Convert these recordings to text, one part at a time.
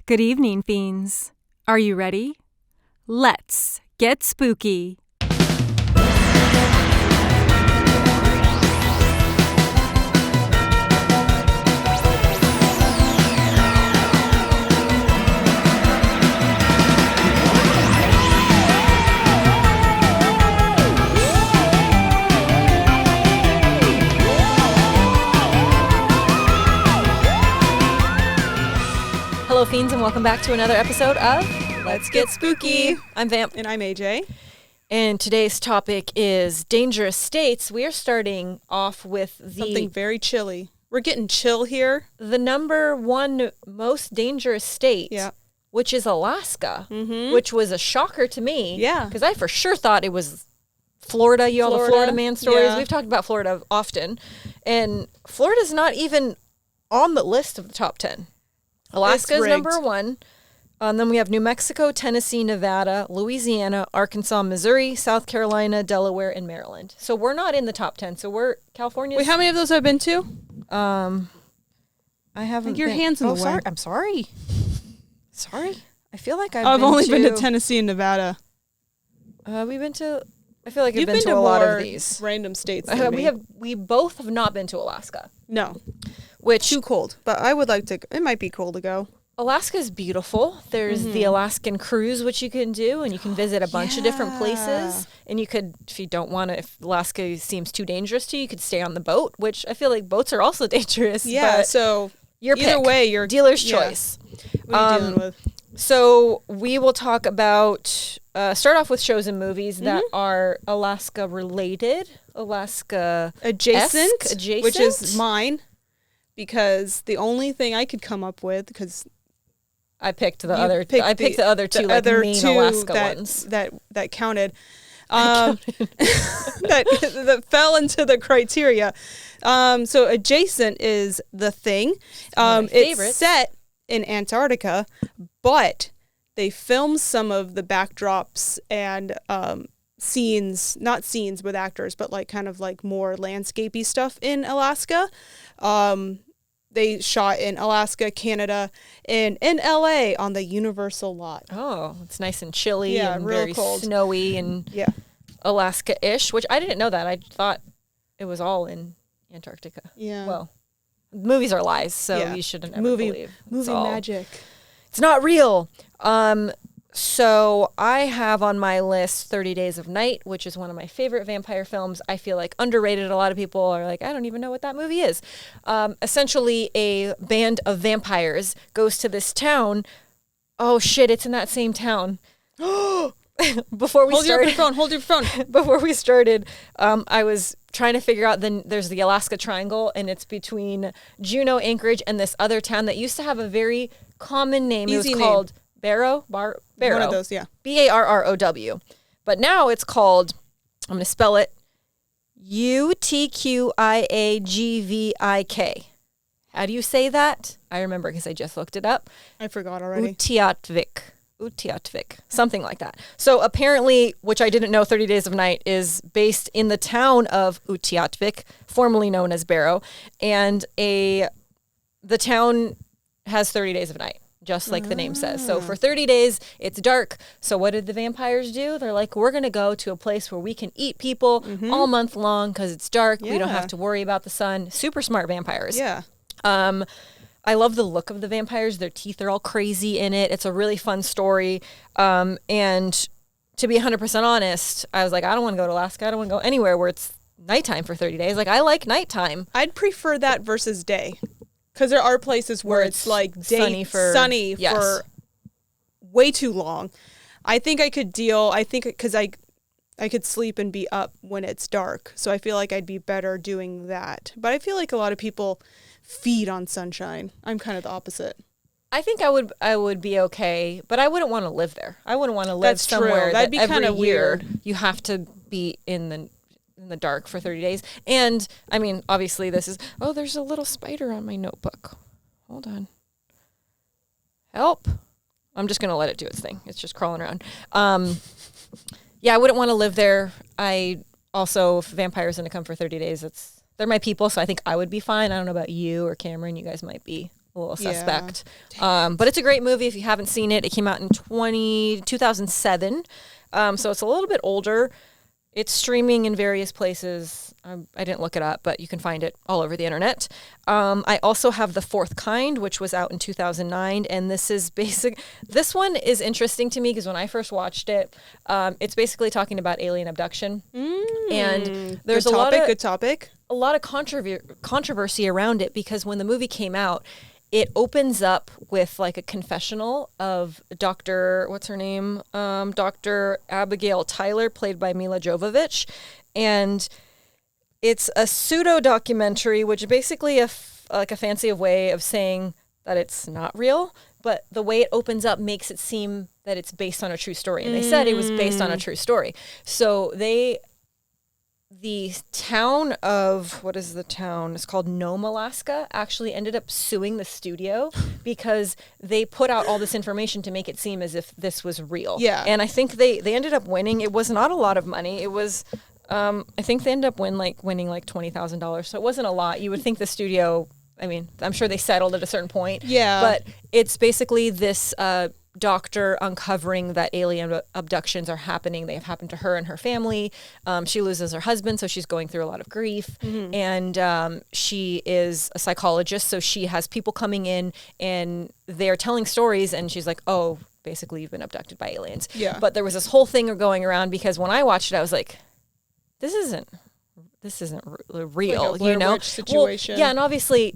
Good evening, Fiends. Are you ready? Let's get spooky. Hello, Fiends, and welcome back to another episode of Let's Get Spooky. I'm Vamp. And I'm AJ. And today's topic is dangerous states. We are starting off with Something very chilly. We're getting chill here. The number one most dangerous state, which is Alaska, which was a shocker to me. Yeah. Because I for sure thought it was Florida. You all the Florida man stories. Yeah. We've talked about Florida often. And Florida's not even on the list of the top 10. Alaska is number one. Then we have New Mexico, Tennessee, Nevada, Louisiana, Arkansas, Missouri, South Carolina, Delaware, and Maryland. So we're not in the top 10. So we're California. Wait, how many of those have been to? I haven't. Your hands in the way. Sorry. I'm sorry. Sorry. I feel like I've only been to Tennessee and Nevada. We've been to. I feel like You've I've been to a lot of these random states. Than me. We both have not been to Alaska. No. Which too cold, but I would like to. It might be cool to go. Alaska is beautiful. There's the Alaskan cruise, which you can do, and you can visit a bunch of different places. And you could, if you don't want to, if Alaska seems too dangerous to you, you could stay on the boat, which I feel like boats are also dangerous. Yeah, so your either pick. way, you're dealer's choice. What are you dealing with? So we will talk about, start off with shows and movies that are Alaska related, Alaska adjacent, which is mine. Because the only thing I could come up with, because I picked the other two main Alaska ones that counted, that fell into the criteria. So adjacent is The Thing. It's set in Antarctica, but they filmed some of the backdrops and scenes, not scenes with actors, but like kind of like more landscapey stuff in Alaska. They shot in Alaska, Canada, and in LA on the Universal lot. Oh, it's nice and chilly and real very cold. Snowy and Alaska-ish, which I didn't know that. I thought it was all in Antarctica. Yeah. Well, movies are lies, so you shouldn't ever believe. Movie magic. It's not real. So I have on my list 30 Days of Night, which is one of my favorite vampire films. I feel like underrated. A lot of people are like, I don't even know what that movie is. Essentially, a band of vampires goes to this town. Oh, shit, it's in that same town. Before we started, hold your phone. Before we started, I was trying to figure out, there's the Alaska Triangle, and it's between Juneau, Anchorage, and this other town that used to have a very common name. Easy it was called Barrow. One of those, yeah. Barrow. But now it's called, I'm going to spell it, Utqiagvik. How do you say that? I remember because I just looked it up. I forgot already. Utqiagvik. Something like that. So apparently, which I didn't know, 30 Days of Night is based in the town of Utqiagvik, formerly known as Barrow. And the town has 30 Days of Night. Just like the name says. So for 30 days, it's dark. So what did the vampires do? They're like, we're going to go to a place where we can eat people all month long because it's dark. Yeah. We don't have to worry about the sun. Super smart vampires. Yeah. I love the look of the vampires. Their teeth are all crazy in it. It's a really fun story. And to be 100% honest, I was like, I don't want to go to Alaska. I don't want to go anywhere where it's nighttime for 30 days. Like, I like nighttime. I'd prefer that versus day. Because there are places where it's like sunny for way too long. I think I could deal. I think because I could sleep and be up when it's dark. So I feel like I'd be better doing that. But I feel like a lot of people feed on sunshine. I'm kind of the opposite. I think I would be okay, but I wouldn't want to live there. I wouldn't want to live somewhere that'd be kind of weird. You have to be in the dark for 30 days. And I mean, obviously this is, there's a little spider on my notebook. Hold on. Help. I'm just going to let it do its thing. It's just crawling around. Yeah, I wouldn't want to live there. I also, if vampires going to come for 30 days, they're my people, so I think I would be fine. I don't know about you or Cameron. You guys might be suspect. But it's a great movie if you haven't seen it. It came out in 2007. So it's a little bit older. It's streaming in various places. I didn't look it up, but you can find it all over the internet. I also have The Fourth Kind, which was out in 2009, and this is this one is interesting to me because when I first watched it, it's basically talking about alien abduction, and there's good topic. A lot of controversy around it because when the movie came out, it opens up with like a confessional of what's her name? Dr. Abigail Tyler, played by Mila Jovovich. And it's a pseudo documentary, which is basically a fancy way of saying that it's not real. But the way it opens up makes it seem that it's based on a true story. And they said it was based on a true story. So the town of, what is the town? It's called Nome, Alaska, actually ended up suing the studio because they put out all this information to make it seem as if this was real. Yeah. And I think they ended up winning. It was not a lot of money. It was, I think they ended up winning like $20,000. So it wasn't a lot. You would think the studio, I mean, I'm sure they settled at a certain point. Yeah. But it's basically this doctor uncovering that alien abductions are happening. They have happened to her and her family. She loses her husband, so she's going through a lot of grief. And she is a psychologist, so she has people coming in and they're telling stories, and she's like, oh, basically you've been abducted by aliens. Yeah. But there was this whole thing going around because when I watched it, I was like, this isn't real, like a Blair Witch situation. Well, yeah, and obviously,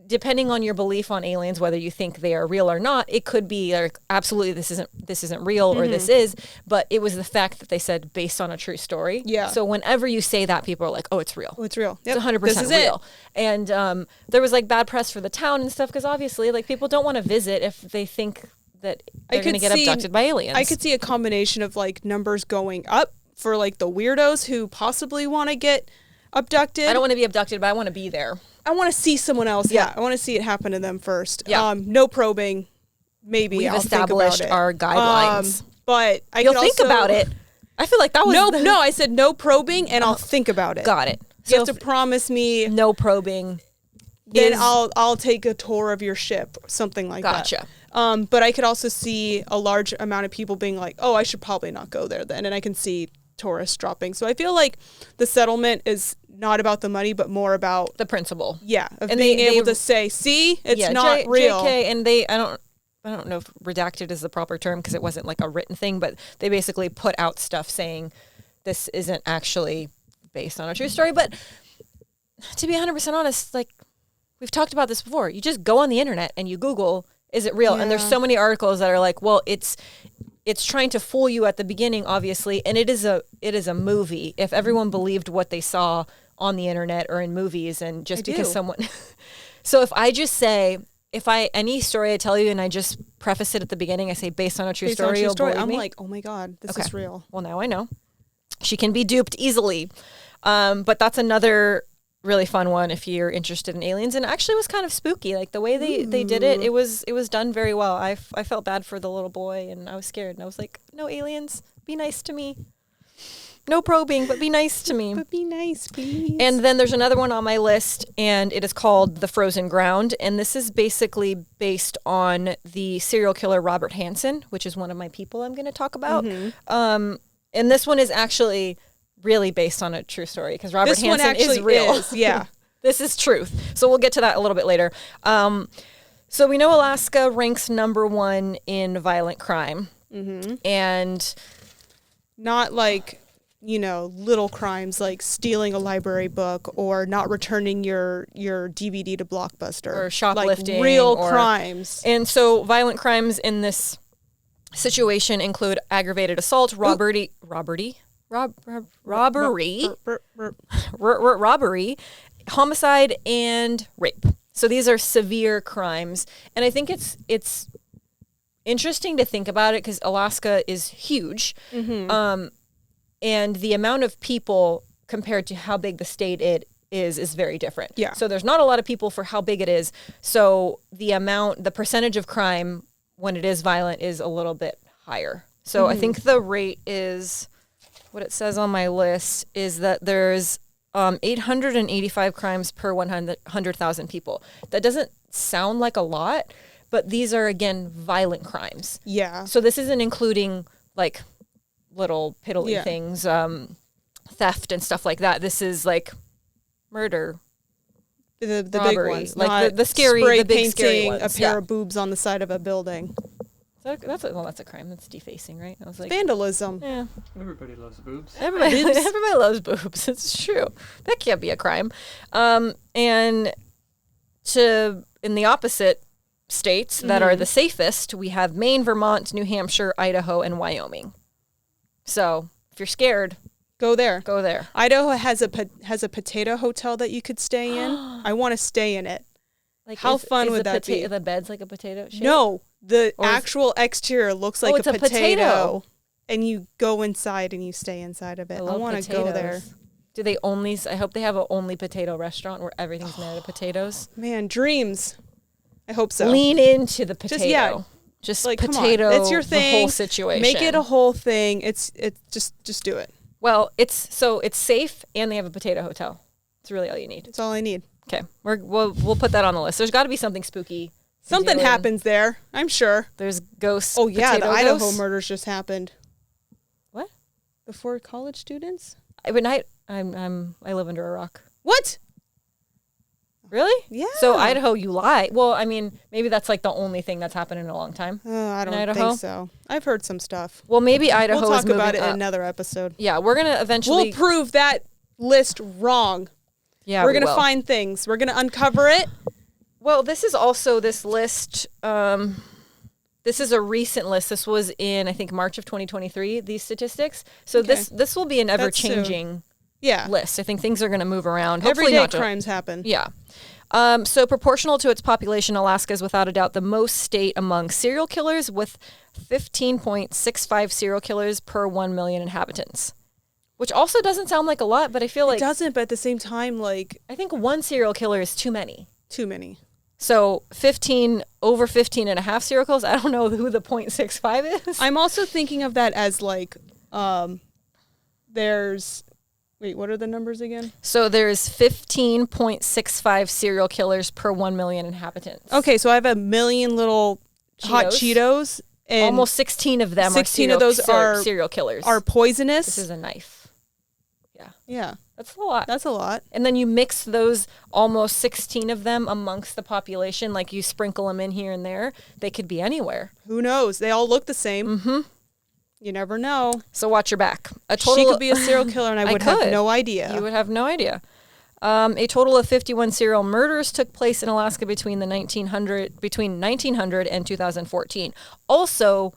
depending on your belief on aliens, whether you think they are real or not, it could be like, absolutely this isn't real or this is, but it was the fact that they said based on a true story. Yeah. So whenever you say that, people are like, oh, it's real. Oh, it's real. Yep. It's 100% real. And there was like bad press for the town and stuff because obviously like people don't want to visit if they think that they're going to get abducted by aliens. I could see a combination of like numbers going up for like the weirdos who possibly want to get abducted. I don't want to be abducted, but I want to be there. I want to see someone else. Yeah. I want to see it happen to them first. Yeah. No probing. Maybe We've I'll established think about it. our guidelines. But You'll think about it. I feel like that was no. I said no probing, and I'll think about it. Got it. You have to promise me no probing. Then I'll take a tour of your ship, something like that. Gotcha. But I could also see a large amount of people being like, oh, I should probably not go there then, and I can see tourists dropping. So I feel like the settlement is not about the money, but more about the principle. Yeah, of being able to say, see, it's not real. JK, and I don't know if redacted is the proper term because it wasn't like a written thing, but they basically put out stuff saying this isn't actually based on a true story. But to be 100% honest, like we've talked about this before, you just go on the internet and you Google, is it real? Yeah. And there's so many articles that are like, well, it's trying to fool you at the beginning, obviously, and it is a movie. If everyone believed what they saw on the internet or in movies, and just because someone, so if I just say, any story I tell you and I just preface it at the beginning, I say based on a true story, I'm like, oh my God, this is real. Well, now I know. She can be duped easily, but that's another really fun one if you're interested in aliens, and actually was kind of spooky. Like the way they did it, it was done very well. I felt bad for the little boy, and I was scared, and I was like, no aliens, be nice to me. No probing, but be nice to me. But be nice, please. And then there's another one on my list, and it is called The Frozen Ground, and this is basically based on the serial killer Robert Hansen, which is one of my people I'm going to talk about. And this one is actually really based on a true story because Robert Hansen is real. Yeah. This is truth. So we'll get to that a little bit later. So we know Alaska ranks #1 in violent crime. And not like, little crimes like stealing a library book or not returning your DVD to Blockbuster. Or shoplifting. Like real crimes. And so violent crimes in this situation include aggravated assault, robbery, homicide, and rape. So these are severe crimes. And I think it's interesting to think about it because Alaska is huge. And the amount of people compared to how big the state it is very different. Yeah. So there's not a lot of people for how big it is. So the percentage of crime when it is violent is a little bit higher. So I think the rate is, what it says on my list is that there's 885 crimes per 100,000 people. That doesn't sound like a lot, but these are, again, violent crimes. Yeah. So this isn't including like little piddly things, theft and stuff like that. This is like murder, the robbery, big ones, like the scary, spray the big painting scary ones. a pair of boobs on the side of a building. That's a crime. That's defacing, right? I was like, vandalism. Yeah. Everybody loves boobs. Everybody loves boobs. It's true. That can't be a crime. And in the opposite states that are the safest, we have Maine, Vermont, New Hampshire, Idaho, and Wyoming. So if you're scared, go there. Go there. Idaho has a potato hotel that you could stay in. I want to stay in it. Like, how fun would that be? The bed's like a potato shape? No, the actual exterior looks like a potato. And you go inside and you stay inside of it. I want to go there. Do they only? I hope they have an only potato restaurant where everything's made out of potatoes. Man, dreams. I hope so. Lean into the potato. Just like potato. It's your thing. The whole situation. Make it a whole thing. It's just do it. Well, it's safe and they have a potato hotel. It's really all you need. It's all I need. Okay, we'll put that on the list. There's got to be something spooky. Something happens there, I'm sure. There's ghosts. Oh yeah, the Idaho ghosts. murders just happened. What? The 4 college students? I live under a rock. What? Really? Yeah. So Idaho, you lie. Well, I mean, maybe that's like the only thing that's happened in a long time. I don't think so. I've heard some stuff. Well, maybe Idaho. We'll talk is about it up. in another episode. Yeah, we're gonna eventually. We'll prove that list wrong. Yeah, we're gonna find things. We're gonna uncover it. Well, this is also this list. This is a recent list. This was in, I think, March of 2023. These statistics. So this will be an ever changing list. I think things are going to move around. Hopefully everyday crimes happen. Yeah. So proportional to its population, Alaska is without a doubt the most state among serial killers, with 15.65 serial killers per 1 million inhabitants. Which also doesn't sound like a lot, but I feel like it doesn't. But at the same time, like, I think one serial killer is too many. Too many. So over 15 and a half serial killers. I don't know who the 0.65 is. I'm also thinking of that as like, there's, wait, what are the numbers again? So there's 15.65 serial killers per 1 million inhabitants. Okay, so I have a million little hot Cheetos. And almost 16 of them 16 of those are serial killers. Are poisonous. This is a knife. Yeah. Yeah. That's a lot. That's a lot. And then you mix those almost 16 of them amongst the population, like you sprinkle them in here and there. They could be anywhere. Who knows? They all look the same. Mm-hmm. You never know. So watch your back. She could be a serial killer and I would have no idea. You would have no idea. A total of 51 serial murders took place in Alaska between 1900 and 2014. Also,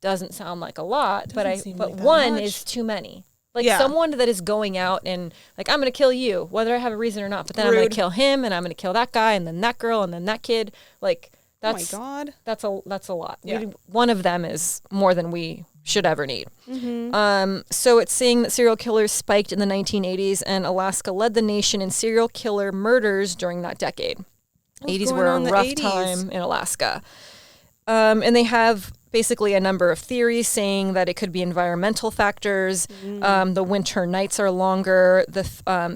doesn't sound like a lot, but one is too many. Like someone that is going out and like, I'm going to kill you, whether I have a reason or not, but then I'm going to kill him and I'm going to kill that guy and then that girl and then that kid. Like that's, oh my God. That's a lot. Yeah. One of them is more than we should ever need. Mm-hmm. So it's saying that serial killers spiked in the 1980s and Alaska led the nation in serial killer murders during that decade. 80s were a rough time in Alaska. And they have basically a number of theories saying that it could be environmental factors. The winter nights are longer, the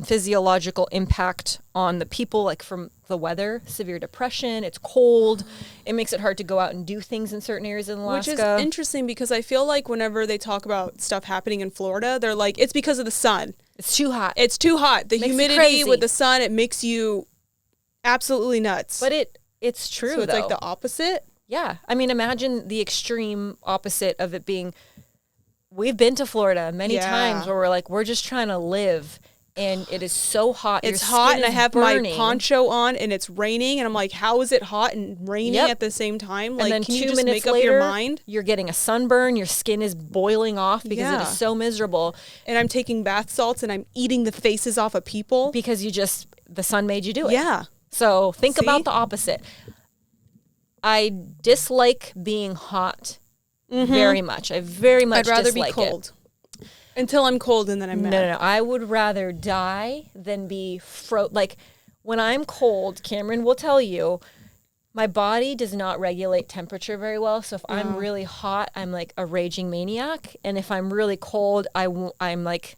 physiological impact on the people, like from the weather, severe depression, it's cold. It makes it hard to go out and do things in certain areas in Alaska. Which is interesting because I feel like whenever they talk about stuff happening in Florida, they're like, it's because of the sun. It's too hot. It's too hot. The humidity with the sun, it makes you absolutely nuts. But it's true, so it's like the opposite? Yeah. I mean, imagine the extreme opposite of it being, we've been to Florida many times where we're like, we're just trying to live and it is so hot. It's hot and I have my poncho on and it's raining and I'm like, how is it hot and raining at the same time? Like, and then can 2 you just minutes make later, up your mind? You're getting a sunburn, your skin is boiling off because it is so miserable. And I'm taking bath salts and I'm eating the faces off of people. Because the sun made you do it. Yeah. So think about the opposite. I dislike being hot very much. I very much dislike it. I'd rather be cold. Until I'm cold and then I'm mad. No. I would rather die than be like, when I'm cold, Cameron will tell you, my body does not regulate temperature very well. So if I'm really hot, I'm like a raging maniac. And if I'm really cold, I'm like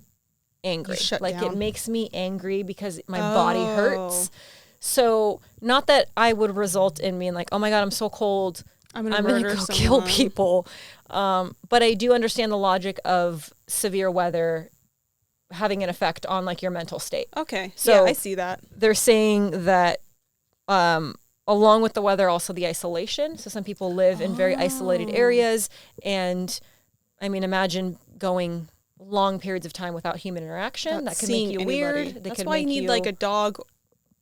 angry. Shut like down. It makes me angry because my body hurts. So not that I would result in being like, oh my God, I'm so cold, I'm gonna go kill people. But I do understand the logic of severe weather having an effect on like your mental state. Okay. So yeah, I see that. They're saying that along with the weather, also the isolation. So some people live in very isolated areas. And I mean, imagine going long periods of time without human interaction. That could make you weird. That's why you need like a dog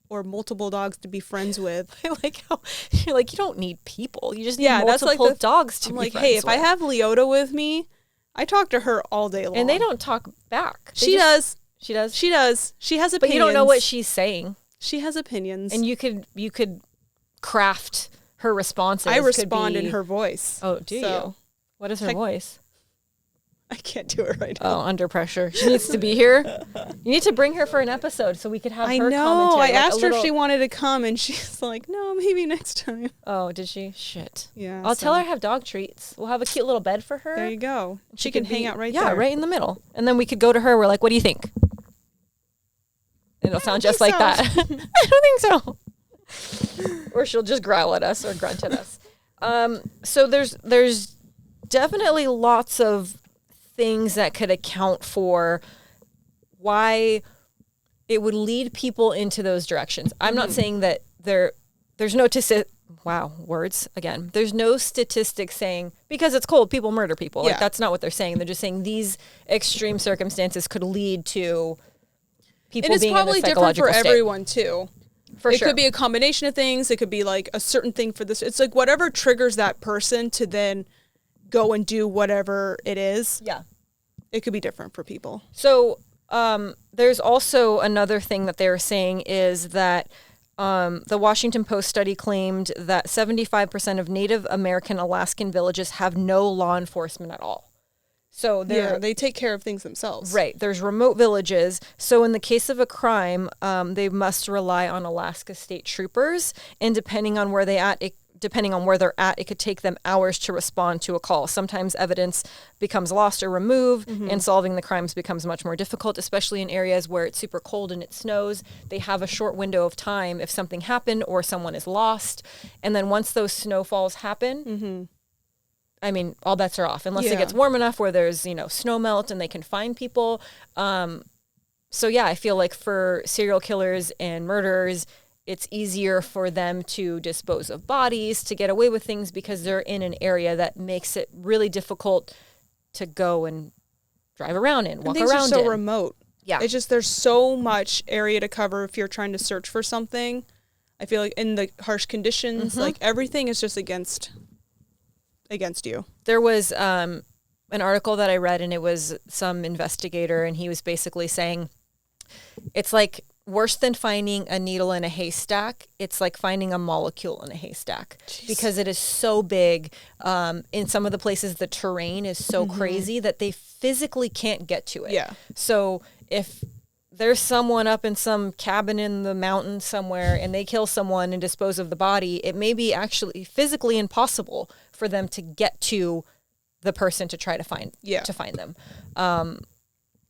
or multiple dogs to be friends with. I like how you're like, you don't need people. You just need that's multiple like dogs to I'm be like, friends hey, if with. I have Leota with me, I talk to her all day long. And they don't talk back. She does. She does? She does. She has opinions. But you don't know what she's saying. She has opinions. And you could craft her responses. I respond in her voice. Oh, do you? What is her voice? I can't do it right now. Oh, under pressure. She needs to be here. You need to bring her for an episode so we could have her commentary. I asked her if she wanted to come, and she's like, no, maybe next time. Oh, did she? Shit. Yeah. I'll tell her to have dog treats. We'll have a cute little bed for her. There you go. She can hang out right there. Yeah, right in the middle. And then we could go to her. We're like, what do you think? It'll sound just like that. I don't think so. Or she'll just growl at us or grunt at us. So there's definitely lots of things that could account for why it would lead people into those directions. I'm not saying that there's no words again. There's no statistics saying because it's cold, people murder people. Yeah. Like that's not what they're saying. They're just saying these extreme circumstances could lead to people being in a psychological state. And it's probably different for everyone too. It could be a combination of things. It could be like a certain thing for this. It's like whatever triggers that person to then go and do whatever it is. Yeah. It could be different for people. So there's also another thing that they're saying is that the Washington Post study claimed that 75% of Native American Alaskan villages have no law enforcement at all. So they take care of things themselves. Right. There's remote villages. So in the case of a crime, they must rely on Alaska state troopers. And depending on where they're at, it could take them hours to respond to a call. Sometimes evidence becomes lost or removed, and solving the crimes becomes much more difficult, especially in areas where it's super cold and it snows. They have a short window of time if something happened or someone is lost. And then once those snowfalls happen, I mean, all bets are off unless it gets warm enough where there's, snow melt and they can find people. So yeah, I feel like for serial killers and murderers, it's easier for them to dispose of bodies, to get away with things because they're in an area that makes it really difficult to go and drive around in, walk around in. Things are so remote. Yeah. It's just there's so much area to cover if you're trying to search for something. I feel like in the harsh conditions, like everything is just against you. There was an article that I read, and it was some investigator, and he was basically saying it's like worse than finding a needle in a haystack. It's like finding a molecule in a haystack. Jeez. Because it is so big. In some of the places, the terrain is so crazy that they physically can't get to it. Yeah. So if there's someone up in some cabin in the mountains somewhere and they kill someone and dispose of the body, it may be actually physically impossible for them to get to the person to try to find them.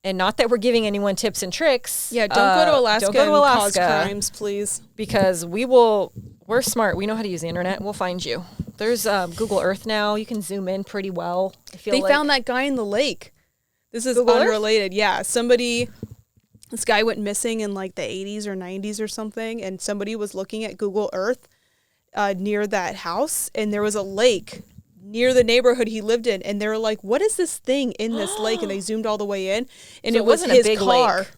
And not that we're giving anyone tips and tricks. Yeah, don't go to Alaska and cause crimes, please. Because we're smart. We know how to use the internet. We'll find you. There's Google Earth now. You can zoom in pretty well. They found that guy in the lake. This is Google unrelated. Earth? Yeah, this guy went missing in like the 80s or 90s or something, and somebody was looking at Google Earth near that house, and there was a lake near the neighborhood he lived in, and they were like, what is this thing in this lake? And they zoomed all the way in, and so it wasn't his big car. Lake.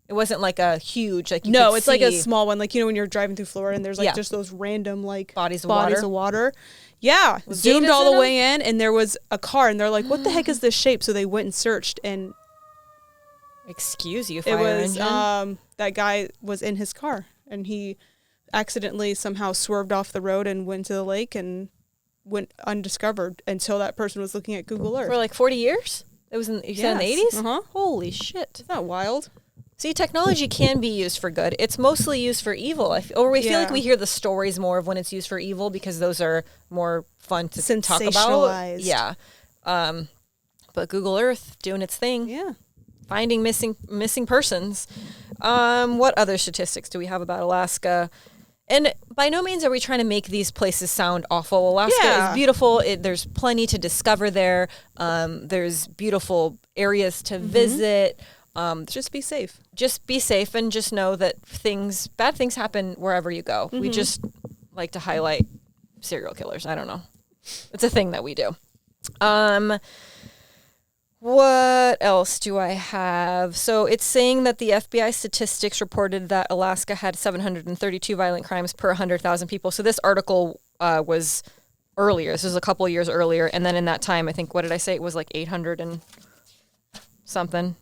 It wasn't like a huge, like, no, it's like a small one, like, when you're driving through Florida and there's like just those random like bodies of water. Yeah, zoomed all the way in, and there was a car, and they're like, what the heck is this shape? So they went and searched, and excuse you, fire engine. That guy was in his car, and he accidentally somehow swerved off the road and went to the lake and went undiscovered until that person was looking at Google Earth. For like 40 years? It was in the 80s? Uh-huh. Holy shit. Isn't that wild? See, technology can be used for good. It's mostly used for evil. We feel like we hear the stories more of when it's used for evil because those are more fun to talk about. Yeah. But Google Earth doing its thing. Yeah. Finding missing persons. What other statistics do we have about Alaska? And by no means are we trying to make these places sound awful. Alaska is beautiful. There's plenty to discover there. There's beautiful areas to visit. Just be safe. Just be safe, and just know that bad things happen wherever you go. We just like to highlight serial killers. I don't know. It's a thing that we do. What else do I have? So it's saying that the FBI statistics reported that Alaska had 732 violent crimes per 100,000 people. So this article was earlier. This was a couple of years earlier. And then in that time, I think, what did I say? It was like 800 and something,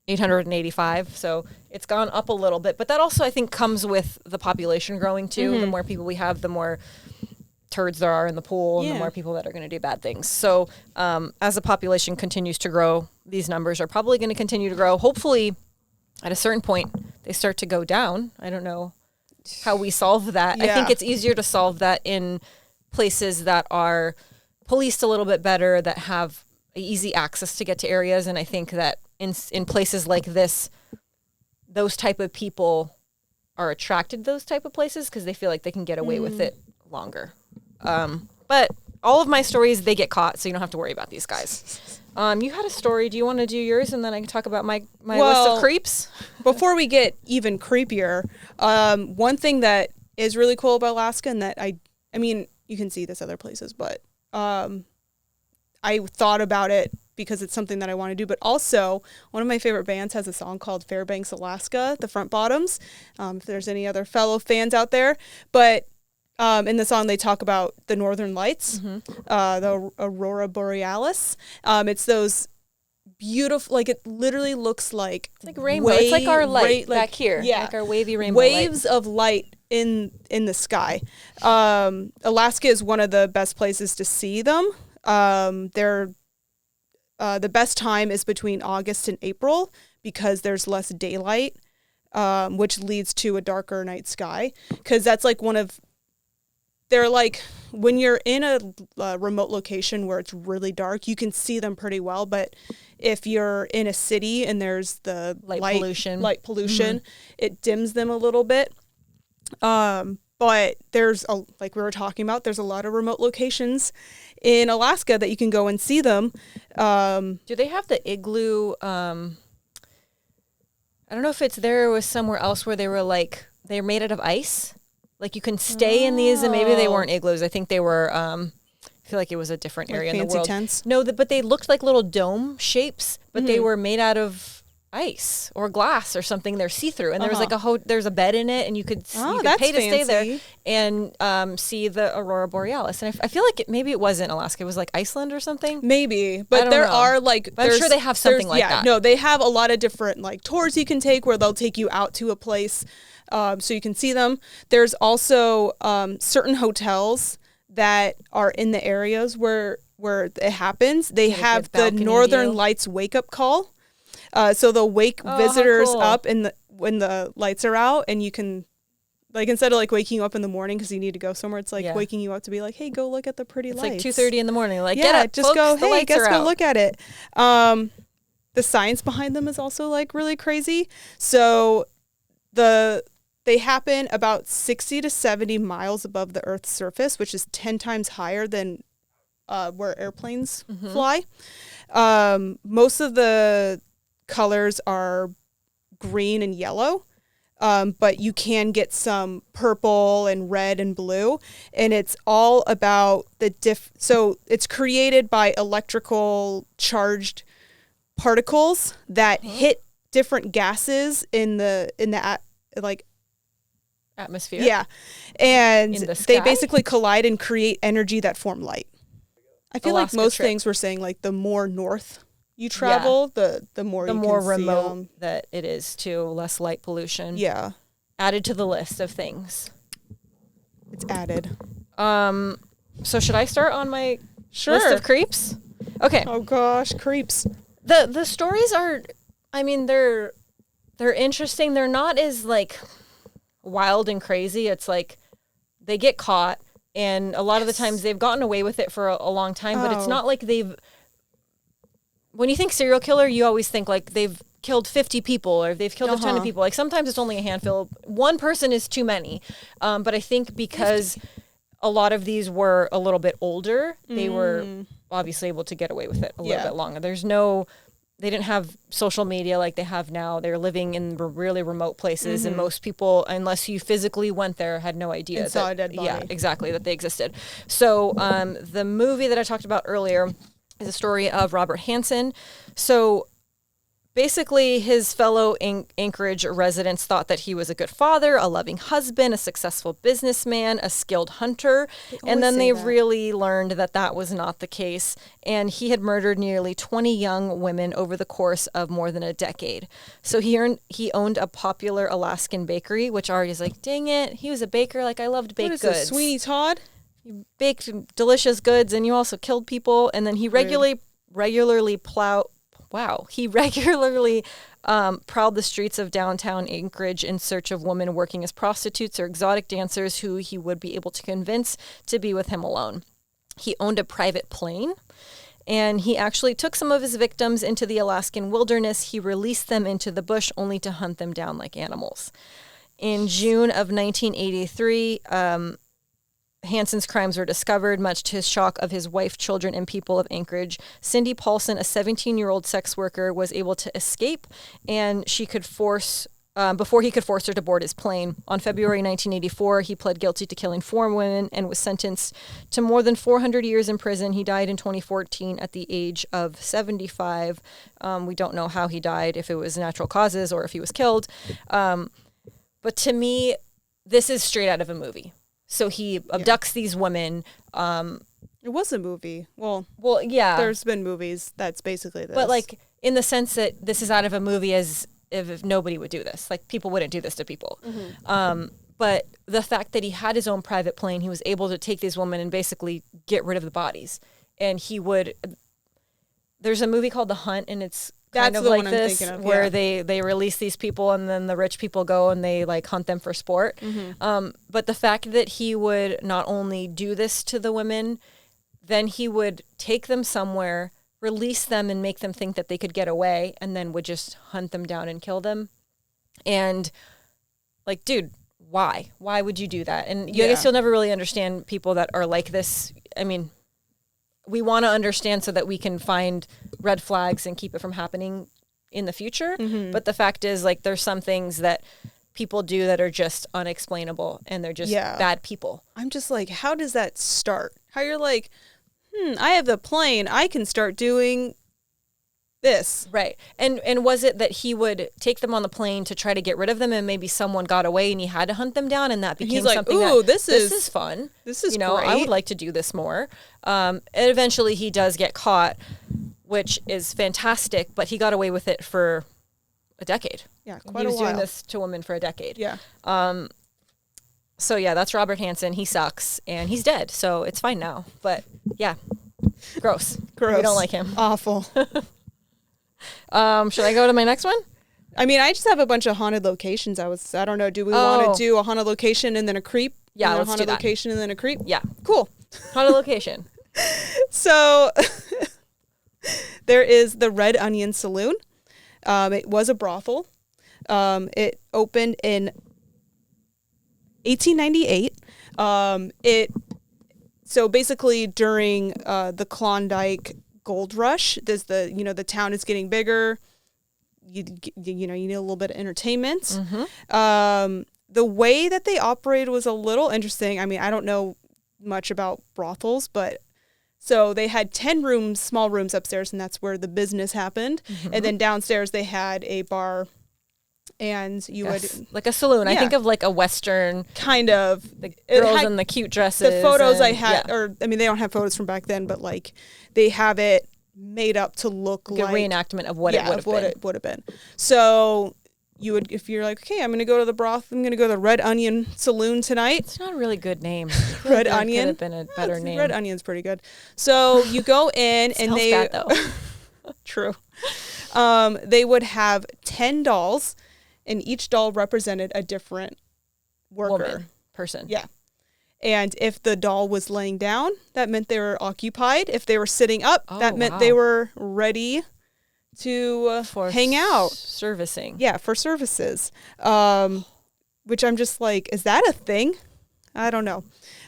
885. So it's gone up a little bit. But that also, I think, comes with the population growing too. The more people we have, the more turds there are in the pool, and the more people that are going to do bad things. So as the population continues to grow, these numbers are probably going to continue to grow. Hopefully, at a certain point, they start to go down. I don't know how we solve that. I think it's easier to solve that in places that are policed a little bit better, that have easy access to get to areas. And I think that in places like this, those type of people are attracted to those type of places because they feel like they can get away with it longer. But all of my stories, they get caught, so you don't have to worry about these guys. You had a story. Do you want to do yours, and then I can talk about my list of creeps? Before we get even creepier, one thing that is really cool about Alaska, and that I mean, you can see this other places, but I thought about it because it's something that I want to do. But also, one of my favorite bands has a song called Fairbanks, Alaska, the Front Bottoms, if there's any other fellow fans out there. But in the song, they talk about the Northern Lights, the Aurora Borealis. It's those beautiful, like, it literally looks like... It's like rainbow. It's like our light back here. Yeah. Like our wavy rainbow waves light. of light in the sky. Alaska is one of the best places to see them. The best time is between August and April because there's less daylight, which leads to a darker night sky. Because that's like one of... They're like, when you're in a remote location where it's really dark, you can see them pretty well. But if you're in a city and there's the light pollution, it dims them a little bit. But there's, like we were talking about, there's a lot of remote locations in Alaska that you can go and see them. Do they have the igloo? I don't know if it's there or was somewhere else where they were like, they're made out of ice. Like you can stay in these, and maybe they weren't igloos. I think they were, I feel like it was a different area in the world. Tents? No, but they looked like little dome shapes, but they were made out of ice or glass or something. They're see-through, and there was like there's a bed in it, and you could pay to stay there and see the Aurora Borealis. And I feel like maybe it wasn't Alaska. It was like Iceland or something. Maybe, but there are like, I'm sure they have something like that. No, they have a lot of different like tours you can take where they'll take you out to a place. So you can see them. There's also certain hotels that are in the areas where it happens. They have the Northern Lights wake-up call. So they'll wake visitors up when the lights are out, and you can, like, instead of like waking you up in the morning because you need to go somewhere, it's like waking you up to be like, hey, go look at the pretty lights. It's like 2:30 in the morning. Like, get up, just folks, go, the hey, lights guess are go out. look at it. The science behind them is also like really crazy. So they happen about 60 to 70 miles above the Earth's surface, which is 10 times higher than where airplanes fly. Most of the colors are green and yellow, but you can get some purple and red and blue, and it's all about so it's created by electrical charged particles that hit different gases in the like atmosphere. Yeah. And in the they sky? basically collide and create energy that form light. I feel Alaska like most trip. things we're saying, like, the more north you travel, the more you can remote see that it is too, less light pollution. Yeah. Added to the list of things. It's added. So should I start on my Sure. list of creeps? Okay. Oh gosh, creeps. The stories are, I mean, they're interesting. They're not as like wild and crazy. It's like they get caught, and a lot of the times they've gotten away with it for a long time, but it's not like when you think serial killer, you always think like they've killed 50 people or they've killed a ton of people. Like sometimes it's only a handful. One person is too many. But I think because 50. A lot of these were a little bit older, they were obviously able to get away with it a little bit longer. They didn't have social media like they have now. They're living in really remote places, and most people, unless you physically went there, had no idea. And saw a dead body. Yeah, exactly, that they existed. So the movie that I talked about earlier is a story of Robert Hansen. So basically, his fellow Anchorage residents thought that he was a good father, a loving husband, a successful businessman, a skilled hunter. And then they really learned that that was not the case. And he had murdered nearly 20 young women over the course of more than a decade. So he owned a popular Alaskan bakery, which Ari's like, dang it, he was a baker. Like, I loved baked goods. This, Sweeney Todd? You baked delicious goods, and you also killed people. And then he regularly prowled the streets of downtown Anchorage in search of women working as prostitutes or exotic dancers who he would be able to convince to be with him alone. He owned a private plane, and he actually took some of his victims into the Alaskan wilderness. He released them into the bush only to hunt them down like animals. In June of 1983, Hansen's crimes were discovered, much to his shock of his wife, children, and people of Anchorage. Cindy Paulson, a 17-year-old sex worker, was able to escape, and before he could force her to board his plane. On February 1984, he pled guilty to killing 4 women and was sentenced to more than 400 years in prison. He died in 2014 at the age of 75. We don't know how he died, if it was natural causes or if he was killed. But to me, this is straight out of a movie. So he abducts these women. It was a movie. Well, yeah. There's been movies that's basically this. But like in the sense that this is out of a movie as if nobody would do this. Like people wouldn't do this to people. But the fact that he had his own private plane, he was able to take these women and basically get rid of the bodies. And there's a movie called The Hunt, and it's kind of like this, where they release these people and then the rich people go and they like hunt them for sport. But the fact that he would not only do this to the women, then he would take them somewhere, release them and make them think that they could get away, and then would just hunt them down and kill them. And like, dude, why would you do that? And I guess you'll never really understand people that are like this. I mean, we want to understand so that we can find red flags and keep it from happening in the future. But the fact is, like, there's some things that people do that are just unexplainable, and they're just bad people. I'm just like, how does that start? How you're like, I have the plane, I can start doing this. Right. And was it that he would take them on the plane to try to get rid of them, and maybe someone got away and he had to hunt them down, and that became something this is fun. This is great. I would like to do this more. And eventually he does get caught, which is fantastic, but he got away with it for a decade. Yeah, quite a while. He was doing this to women for a decade. Yeah. So yeah, that's Robert Hansen. He sucks, and he's dead, so it's fine now. But yeah, gross. We don't like him. Awful. Should I go to my next one? I mean, I just have a bunch of haunted locations. I don't know. Do we want to do a haunted location and then a creep? Yeah, let's do that. A haunted location and then a creep? Yeah. Cool. Haunted location. So there is the Red Onion Saloon. It was a brothel. It opened in 1898. So basically during the Klondike Gold Rush, there's the town is getting bigger. You need a little bit of entertainment. The way that they operated was a little interesting. I mean, I don't know much about brothels, but so they had 10 rooms, small rooms upstairs, and that's where the business happened. And then downstairs they had a bar, and you would like a saloon. I think of like a Western kind of, the girls in the cute dresses. The photos I had, or I mean, they don't have photos from back then, but like they have it made up to look like a reenactment of what it would have been. So you would, if you're like, okay, I'm going to go to the broth, I'm going to go to the Red Onion Saloon tonight. It's not a really good name. Red Onion could have been a better name. Red Onion's pretty good. So you go in and they bad, though. True. They would have 10 dolls, and each doll represented a different worker. Person. Yeah. And if the doll was laying down, that meant they were occupied. If they were sitting up, that meant they were ready to for hang out. Servicing. Yeah, for services. Which I'm just like, is that a thing? I don't know.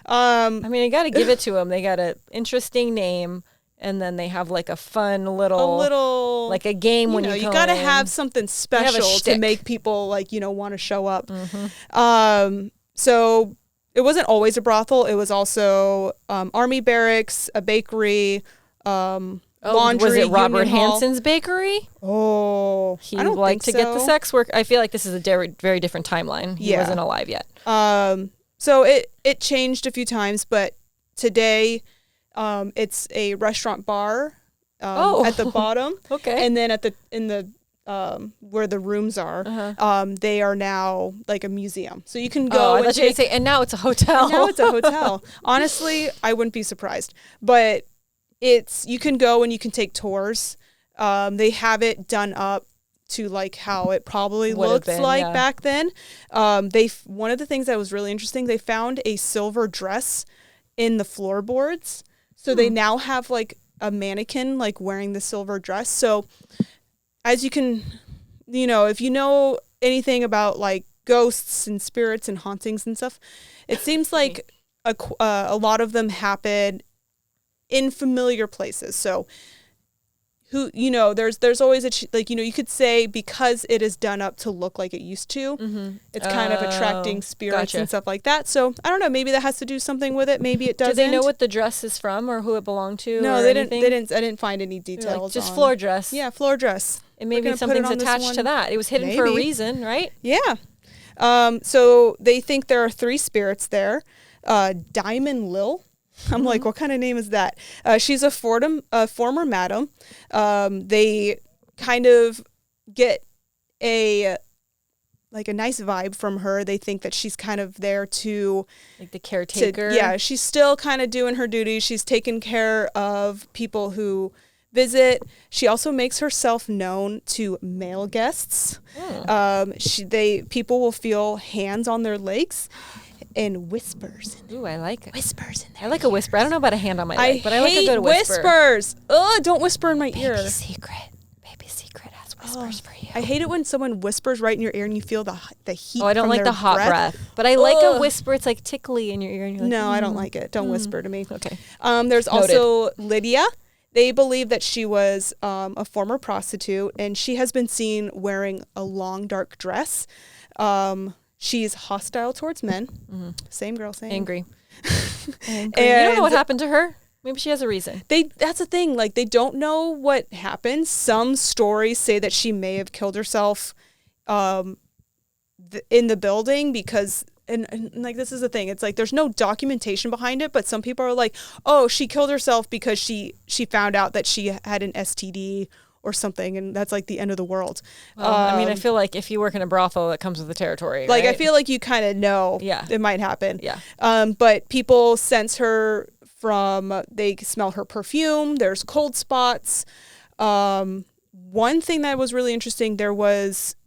I mean, I got to give it to them. They got an interesting name, and then they have like a fun little like a game when you got to have something special to make people like, want to show up. So it wasn't always a brothel. It was also army barracks, a bakery, laundry. Was it Robert Union Hall. Hanson's bakery? Oh, He I don't liked think to so. get the sex work. I feel like this is a very different timeline. He wasn't alive yet. So it changed a few times, but today it's a restaurant bar at the bottom. Okay. And then in the where the rooms are, they are now like a museum. So you can go and say, and now it's a hotel. Now it's a hotel. Honestly, I wouldn't be surprised. But you can go and you can take tours. They have it done up to like how it probably looked like back then. One of the things that was really interesting, they found a silver dress in the floorboards. So they now have like a mannequin like wearing the silver dress. So as you can, if you know anything about like ghosts and spirits and hauntings and stuff, it seems like a lot of them happen in familiar places. So there's always you could say because it is done up to look like it used to, it's kind of attracting spirits and stuff like that. So I don't know, maybe that has to do something with it. Maybe it doesn't. Do they know what the dress is from or who it belonged to? No, they didn't. I didn't find any details. Just floor dress. Yeah, floor dress. And maybe something's attached to that. It was hidden for a reason, right? Yeah. So they think there are 3 spirits there. Diamond Lil. I'm like, what kind of name is that? She's a former madam. They kind of get a nice vibe from her. They think that she's kind of there to like the caretaker. She's still kind of doing her duties. She's taking care of people who visit. She also makes herself known to male guests. People will feel hands on their legs. And whispers. Ooh, I like it. Whispers in there. I like a whisper. I don't know about a hand on my leg, but I like a good whisper. Whispers. Ugh, don't whisper in my ear. Baby secret has whispers for you. I hate it when someone whispers right in your ear and you feel the heat. Oh, I don't like the hot breath. But I like a whisper. It's like tickly in your ear. And you're like, no, I don't like it. Don't whisper to me. Okay. There's also Lydia. They believe that she was a former prostitute, and she has been seen wearing a long, dark dress. She's hostile towards men. Same girl, same. Angry. And you don't know what happened to her. Maybe she has a reason. That's the thing. Like, they don't know what happened. Some stories say that she may have killed herself in the building because, and like, this is the thing. It's like, there's no documentation behind it, but some people are like, oh, she killed herself because she found out that she had an STD or something, and that's like the end of the world. Well, I mean, I feel like if you work in a brothel, that comes with the territory. Like, right? I feel like you kind of know it might happen. Yeah. But people sense her they smell her perfume. There's cold spots. One thing that was really interesting, there was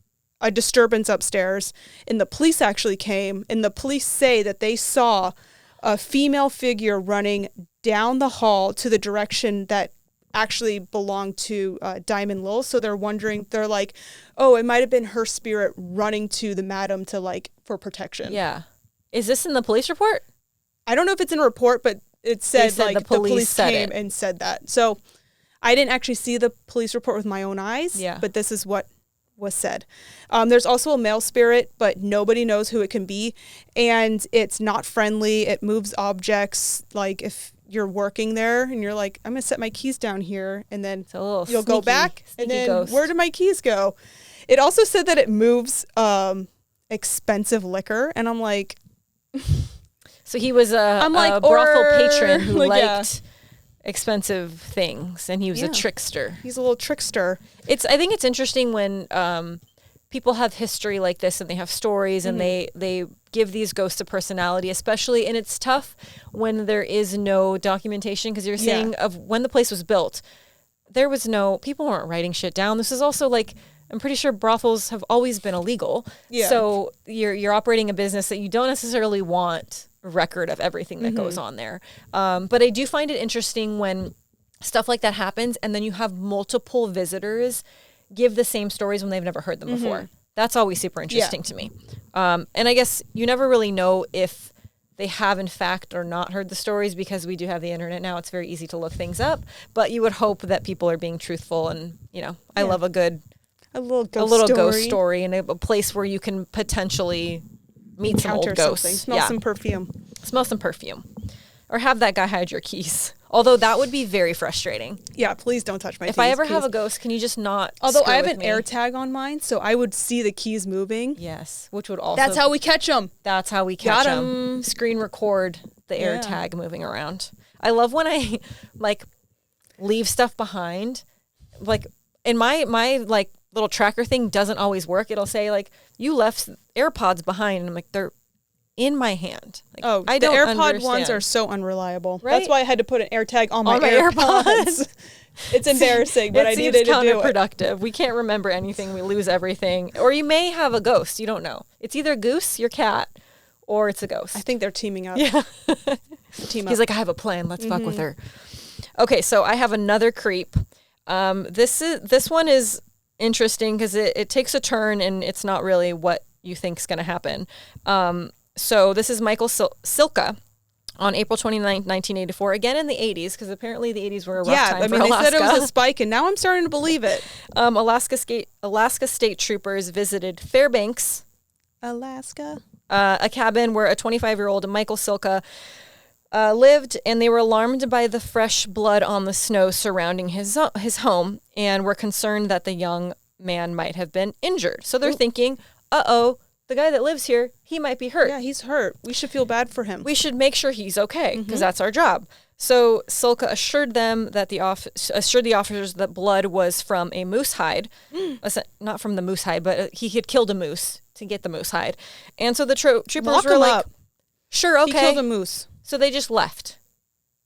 a disturbance upstairs, and the police actually came, and the police say that they saw a female figure running down the hall to the direction that actually belonged to Diamond Lil. So they're like, oh, it might have been her spirit running to the madam for protection. Yeah. Is this in the police report? I don't know if it's in a report, but it said the police came and said that. So I didn't actually see the police report with my own eyes, but this is what was said. There's also a male spirit, but nobody knows who it can be. And it's not friendly. It moves objects. Like, if you're working there and you're like, I'm going to set my keys down here, and then you'll go back, and then ghost. Where did my keys go? It also said that it moves expensive liquor, and I'm like... So he was a brothel patron who liked expensive things, and he was a trickster. He's a little trickster. I think it's interesting when people have history like this, and they have stories, and they give these ghosts a personality, especially, and it's tough when there is no documentation, because you're saying of when the place was built, there was people weren't writing shit down. This is also like, I'm pretty sure brothels have always been illegal. Yeah. So you're operating a business that you don't necessarily want a record of everything that goes on there. But I do find it interesting when stuff like that happens, and then you have multiple visitors give the same stories when they've never heard them before. That's always super interesting to me. And I guess you never really know if they have in fact or not heard the stories, because we do have the internet now. It's very easy to look things up, but you would hope that people are being truthful. And, you know, I love a little ghost story and a place where you can potentially meet some old ghosts. Smell some perfume. Smell some perfume. Or have that guy hide your keys. Although that would be very frustrating. Yeah, please don't touch my keys. If I ever have a ghost, can you just not Although I have screw an with me? air tag on mine, so I would see the keys moving. Yes, which would also... That's how we catch them. That's how we catch them. Screen record the air tag moving around. I love when I, like, leave stuff behind. Like, in my like, little tracker thing doesn't always work. It'll say, like, you left AirPods behind. And I'm like, they're in my hand. Like, I don't AirPod ones are so unreliable. Right? That's why I had to put an AirTag on my AirPods. It's embarrassing, but I needed to do it. It's counterproductive. We can't remember anything. We lose everything. Or you may have a ghost. You don't know. It's either a goose, your cat, or it's a ghost. I think they're teaming up. Yeah. He's like, I have a plan. Let's fuck with her. Okay, so I have another creep. This one is interesting because it takes a turn and it's not really what you think is going to happen. So this is Michael Silka on April 29th, 1984, again in the 80s, because apparently the 80s were a rough time for Alaska. They said it was a spike, and now I'm starting to believe it. Alaska State Troopers visited Fairbanks, Alaska, a cabin where a 25-year-old Michael Silka lived, and they were alarmed by the fresh blood on the snow surrounding his home, and were concerned that the young man might have been injured. So they're thinking, uh-oh, the guy that lives here, he might be hurt. Yeah, he's hurt. We should feel bad for him. We should make sure he's okay, because that's our job. So Silka assured them that the officers that blood was from a moose hide, not from the moose hide, but he had killed a moose to get the moose hide. And so the troopers were like, sure, okay. He killed a moose. So they just left.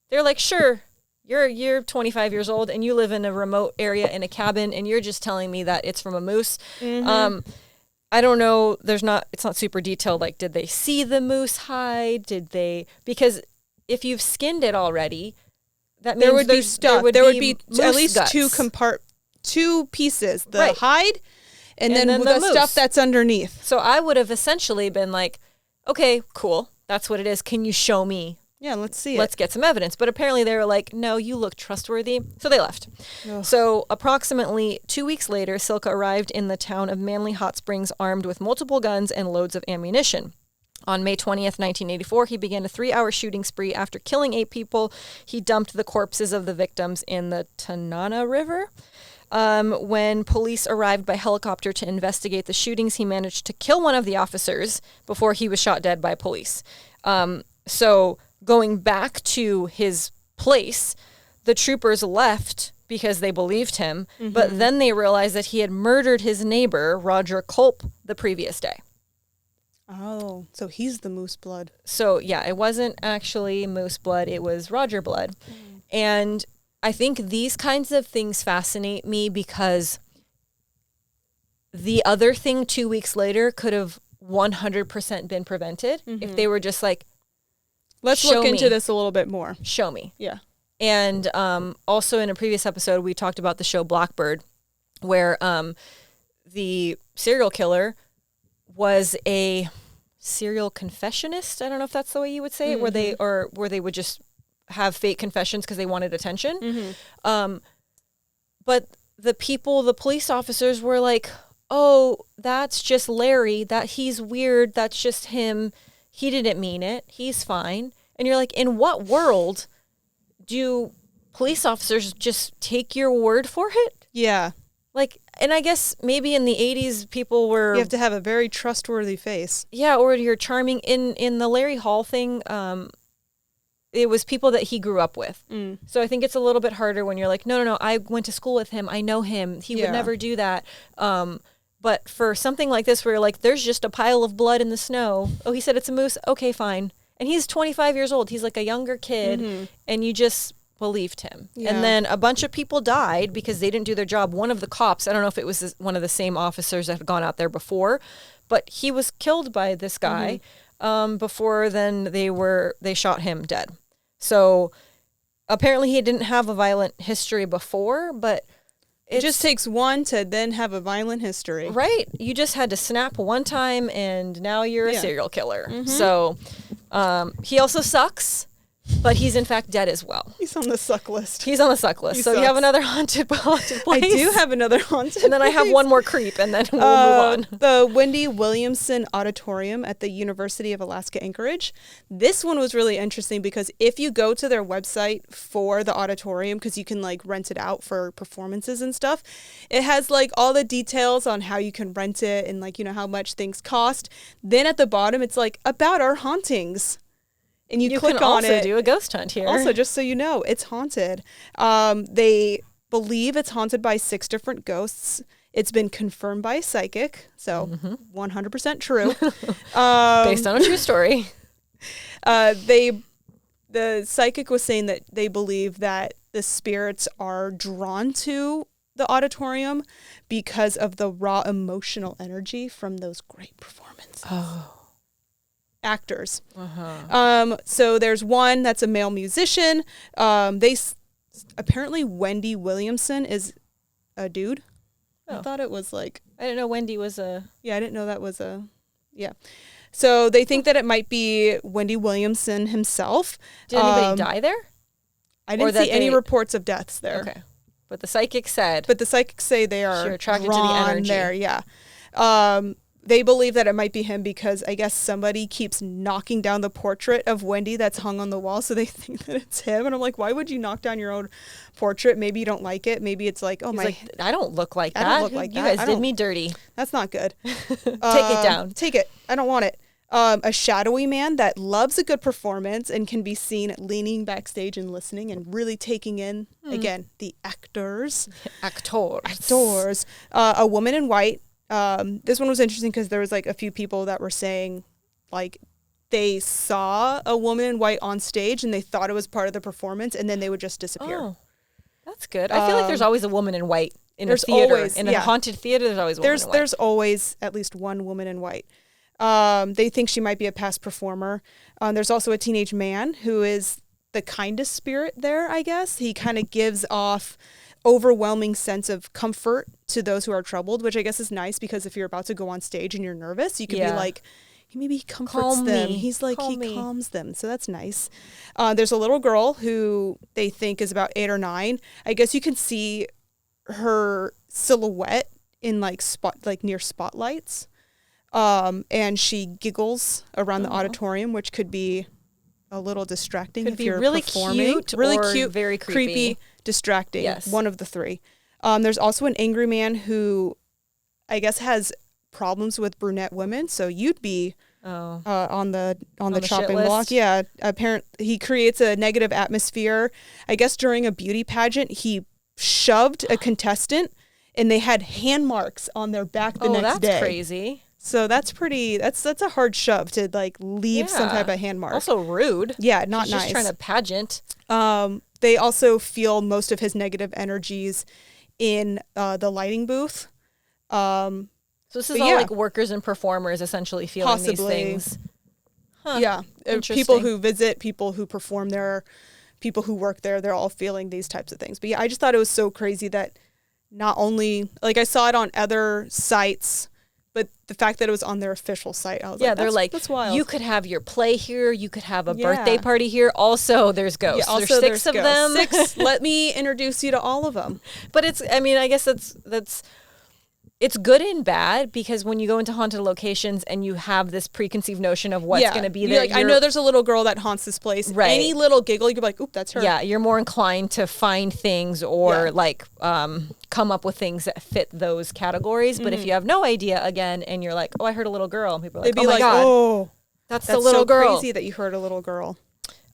They're like, sure, you're 25 years old and you live in a remote area in a cabin, and you're just telling me that it's from a moose. I don't know. It's not super detailed. Like, did they see the moose hide? Because if you've skinned it already, that means there would be stuff. There would be at least guts. two pieces, the hide and then the stuff that's underneath. So I would have essentially been like, okay, cool. That's what it is. Can you show me? Yeah, let's see it. Let's get some evidence. But apparently they were like, no, you look trustworthy. So they left. Ugh. So approximately 2 weeks later, Silka arrived in the town of Manly Hot Springs armed with multiple guns and loads of ammunition. On May 20th, 1984, he began a 3-hour shooting spree. After killing 8 people, he dumped the corpses of the victims in the Tanana River. When police arrived by helicopter to investigate the shootings, he managed to kill one of the officers before he was shot dead by police. So going back to his place, the troopers left because they believed him, but then they realized that he had murdered his neighbor, Roger Culp, the previous day. Oh, so he's the moose blood. So, yeah, it wasn't actually moose blood. It was Roger blood. And I think these kinds of things fascinate me because the other thing 2 weeks later could have 100% been prevented if they were just like, let's look into this a little bit more. Show me. Yeah. And also in a previous episode, we talked about the show Blackbird, where the serial killer was a serial confessionist. I don't know if that's the way you would say it, where they would just have fake confessions because they wanted attention. But the police officers were like, oh, that's just Larry, that he's weird, that's just him. He didn't mean it. He's fine. And you're like, in what world do police officers just take your word for it? Yeah. Like, and I guess maybe in the 80s, people were... You have to have a very trustworthy face. Yeah, or you're charming. In the Larry Hall thing, it was people that he grew up with. So I think it's a little bit harder when you're like, no, I went to school with him. I know him. He would never do that. But for something like this where you're like, there's just a pile of blood in the snow. Oh, he said it's a moose. Okay, fine. And he's 25 years old. He's like a younger kid. And you just believed him. Yeah. And then a bunch of people died because they didn't do their job. One of the cops, I don't know if it was one of the same officers that had gone out there before, but he was killed by this guy before then they shot him dead. So apparently he didn't have a violent history before, but it just takes one to then have a violent history. Right. You just had to snap one time and now you're a serial killer. So he also sucks, but he's in fact dead as well. He's on the suck list. He's on the suck list. So you have another haunted place. I do have another haunted And then I have one more creep and then we'll move on. The Wendy Williamson Auditorium at the University of Alaska Anchorage. This one was really interesting because if you go to their website for the auditorium, because you can like rent it out for performances and stuff, it has like all the details on how you can rent it and like, you know, how much things cost. Then at the bottom, it's like about our hauntings. And you click can on also it. do a ghost hunt here. Also, just so you know, it's haunted. They believe it's haunted by 6 different ghosts. It's been confirmed by a psychic, so 100% true. Based on a true story. The psychic was saying that they believe that the spirits are drawn to the auditorium because of the raw emotional energy from those great performances. Oh. Actors. So there's one that's a male musician. Apparently Wendy Williamson is a dude. I thought it was like... I didn't know Wendy was a... Yeah, I didn't know that was a... Yeah. So they think that it might be Wendy Williamson himself. Did anybody die there? I didn't see any reports of deaths there. Okay. But the psychics said... But the psychics say they are attracted to the energy there, yeah. They believe that it might be him because I guess somebody keeps knocking down the portrait of Wendy that's hung on the wall, so they think that it's him. And I'm like, why would you knock down your own portrait? Maybe you don't like it. Maybe it's like, oh, I don't look like that. I don't look like you that. guys did me dirty. That's not good. Take it down. Take it. I don't want it. A shadowy man that loves a good performance and can be seen leaning backstage and listening and really taking in, again, the actors. Actors. A woman in white. This one was interesting because there was like a few people that were saying like they saw a woman in white on stage and they thought it was part of the performance and then they would just disappear. Oh, that's good. I feel like there's always a woman in white in a theater. In a haunted theater, there's always a woman in white. There's always at least one woman in white. They think she might be a past performer. There's also a teenage man who is the kindest spirit there, I guess. He kind of gives off overwhelming sense of comfort to those who are troubled, which I guess is nice because if you're about to go on stage and you're nervous, you could be like, maybe he comforts them. He's like, he calms them. So that's nice. There's a little girl who they think is about 8 or 9. I guess you can see her silhouette in like near spotlights. And she giggles around the auditorium, which could be a little distracting if you're really performing. Cute really or cute, very creepy, distracting. Yes. One of the 3. There's also an angry man who I guess has problems with brunette women. So you'd be on the chopping block. Yeah. Apparently he creates a negative atmosphere. I guess during a beauty pageant, he shoved a contestant and they had hand marks on their back the next day. That's crazy. So that's a hard shove to like leave some type of hand mark. Also rude. Yeah, not He's nice. Just trying to pageant. They also feel most of his negative energies in the lighting booth. So this is all like workers and performers essentially feeling these things. Huh. Yeah, people who visit, people who perform there, people who work there, they're all feeling these types of things. But yeah, I just thought it was so crazy that not only like I saw it on other sites, but the fact that it was on their official site, I was they're like, that's wild. You could have your play here. You could have a birthday party here. Also, there's ghosts. Yeah, also there's 6 of them. 6. Let me introduce you to all of them. But I guess it's good and bad because when you go into haunted locations and you have this preconceived notion of what's going to be there. Like, I know there's a little girl that haunts this place. Right. Any little giggle, you could be like, oop, that's her. Yeah, you're more inclined to find things or come up with things that fit those categories. But if you have no idea, again, and you're like, oh, I heard a little girl. And people are like, they'd be oh, my God. Oh, that's the little girl. Crazy that you heard a little girl.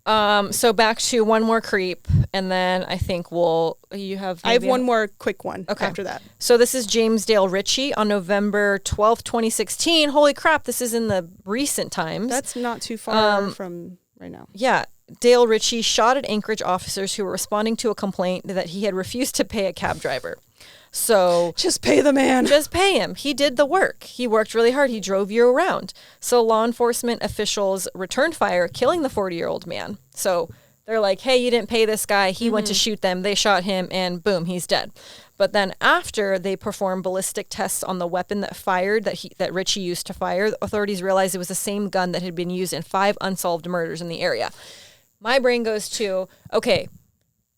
So back to one more creep, and then I think I have one more quick one after that. So this is James Dale Ritchie on November 12th, 2016. Holy crap, this is in the recent times. That's not too far from right now. Yeah. Dale Ritchie shot at Anchorage officers who were responding to a complaint that he had refused to pay a cab driver. So just pay the man. Just pay him. He did the work. He worked really hard. He drove you around. So law enforcement officials returned fire, killing the 40-year-old man. So They're like, hey, you didn't pay this guy. He went to shoot them. They shot him, and boom, he's dead. But then after they performed ballistic tests on the weapon that fired, that Richie used to fire, authorities realized it was the same gun that had been used in 5 unsolved murders in the area. My brain goes to, okay,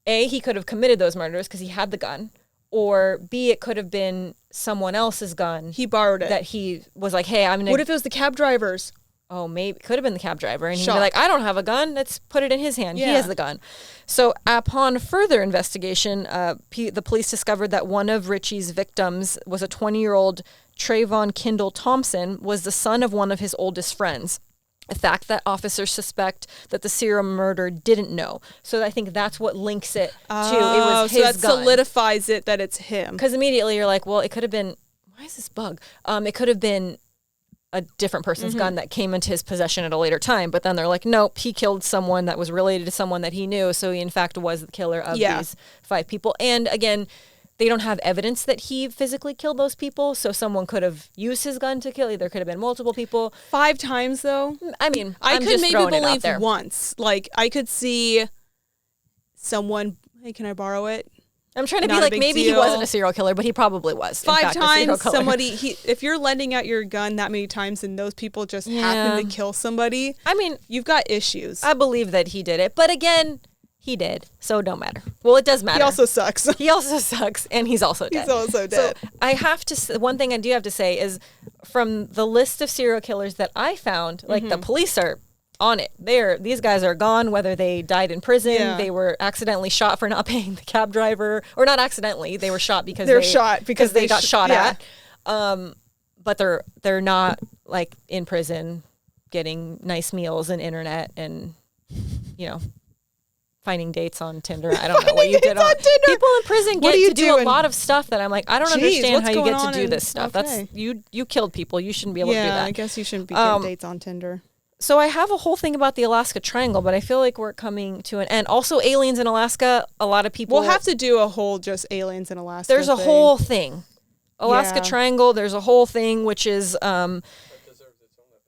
A, he could have committed those murders because he had the gun, or B, it could have been someone else's gun. He borrowed it. That he was like, hey, I'm going to... What if it was the cab driver's? Oh, maybe. Could have been the cab driver. And he'd be like, I don't have a gun. Let's put it in his hand. Yeah. He has the gun. So upon further investigation, the police discovered that one of Richie's victims was a 20-year-old Trayvon Kendall Thompson, was the son of one of his oldest friends. A fact that officers suspect that the serial murderer didn't know. So I think that's what links it to it was his gun. So that solidifies it that it's him. Because immediately you're like, well, it could have been... Why is this bug? It could have been a different person's gun that came into his possession at a later time. But then they're like, nope, he killed someone that was related to someone that he knew. So he, in fact, was the killer of these 5 people. And again, they don't have evidence that he physically killed those people. So someone could have used his gun to kill. There could have been multiple people. 5 times, though? I mean, I I'm could just maybe throwing it out believe there. once. Like, I could see someone, hey, can I borrow it? I'm trying to Not be a like, big maybe he deal. wasn't a serial killer, but he probably was. 5 times, somebody, if you're lending out your gun that many times and those people just happen to kill somebody, I mean, you've got issues. I believe that he did it. But again, he did. So it don't matter. Well, it does matter. He also sucks. He also sucks, and he's also dead. He's also dead. So I have to, one thing I do have to say is from the list of serial killers that I found, like the police are on it. These guys are gone, whether they died in prison, they were accidentally shot for not paying the cab driver, or not accidentally, they were shot because they got shot at. But they're not like in prison getting nice meals and internet and, finding dates on Tinder. I don't know what you did on Tinder. People in prison get to do a lot of stuff that I'm like, I don't understand how you get to do this stuff. That's you killed people. You shouldn't be able to do that. I guess you shouldn't be getting dates on Tinder. So I have a whole thing about the Alaska Triangle, but I feel like we're coming to an end. Also, aliens in Alaska, a lot of people... We'll have to do a whole just aliens in Alaska There's a whole thing. Alaska Triangle, there's a whole thing, which is...